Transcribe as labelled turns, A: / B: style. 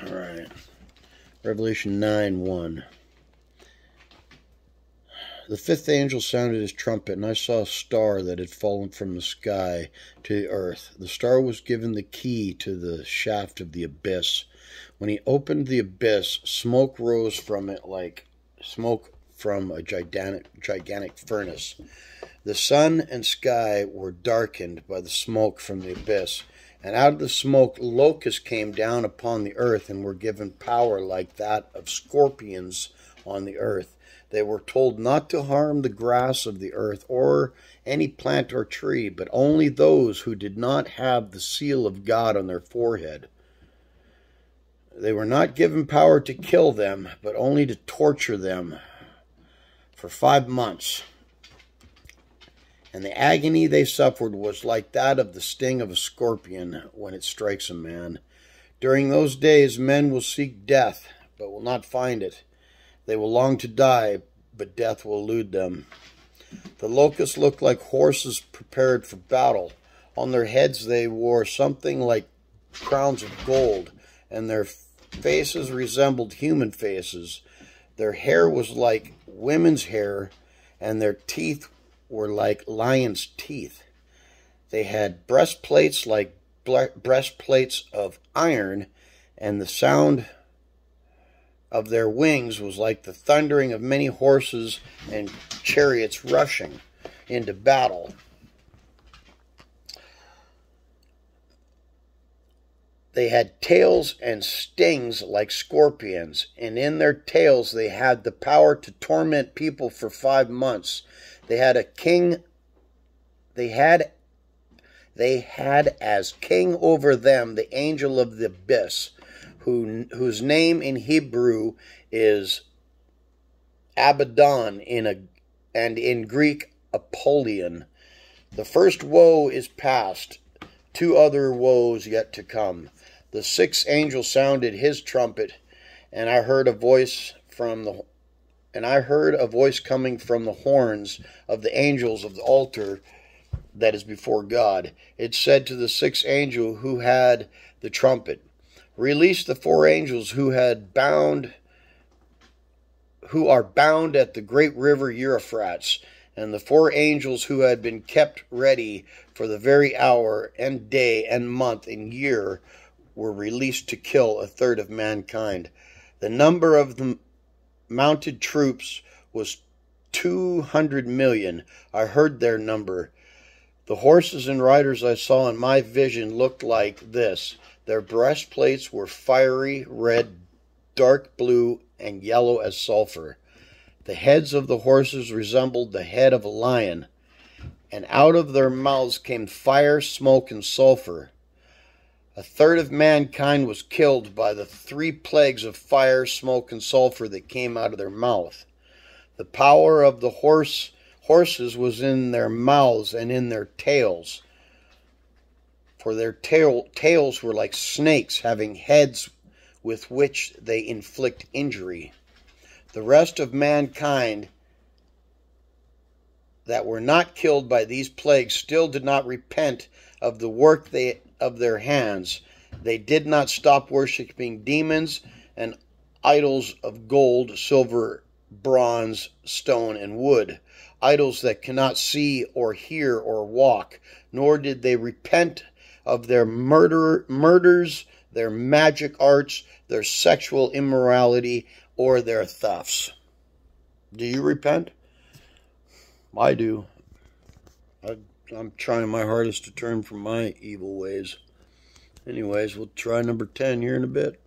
A: Alright. Revelation 9:1. The fifth angel sounded his trumpet, and I saw a star that had fallen from the sky to the earth. The star was given the key to the shaft of the abyss. When he opened the abyss, smoke rose from it like smoke from a gigantic furnace. The sun and sky were darkened by the smoke from the abyss, and out of the smoke locusts came down upon the earth and were given power like that of scorpions on the earth. They were told not to harm the grass of the earth or any plant or tree, but only those who did not have the seal of God on their forehead. They were not given power to kill them, but only to torture them for 5 months. And the agony they suffered was like that of the sting of a scorpion when it strikes a man. During those days men will seek death, but will not find it. They will long to die, but death will elude them. The locusts looked like horses prepared for battle. On their heads they wore something like crowns of gold, and their faces resembled human faces. Their hair was like women's hair, and their teeth were like lions' teeth. They had breastplates like breastplates of iron, and the sound of their wings was like the thundering of many horses and chariots rushing into battle. They had tails and stings like scorpions, and in their tails they had the power to torment people for 5 months. They had as king over them the angel of the abyss, whose name in Hebrew is Abaddon and in Greek Apollyon. The first woe is past, 2 other woes yet to come. The sixth angel sounded his trumpet, and I heard a voice coming from the horns of the angels of the altar that is before God. It said to the sixth angel who had the trumpet, "Release the 4 angels who are bound at the great river Euphrates, and the 4 angels who had been kept ready for the very hour and day and month and year were released to kill 1/3 of mankind." The number of the mounted troops was 200 million. I heard their number. The horses and riders I saw in my vision looked like this. Their breastplates were fiery red, dark blue, and yellow as sulfur. The heads of the horses resembled the head of a lion, and out of their mouths came fire, smoke, and sulfur. 1/3 of mankind was killed by the 3 plagues of fire, smoke, and sulfur that came out of their mouth. The power of the horses was in their mouths and in their tails, for their tails were like snakes, having heads with which they inflict injury. The rest of mankind that were not killed by these plagues still did not repent of the work of their hands. They did not stop worshiping demons and idols of gold, silver, bronze, stone, and wood, idols that cannot see or hear or walk, nor did they repent of their murders, their magic arts, their sexual immorality, or their thefts. Do you repent? I do. I'm trying my hardest to turn from my evil ways. Anyways, we'll try number 10 here in a bit.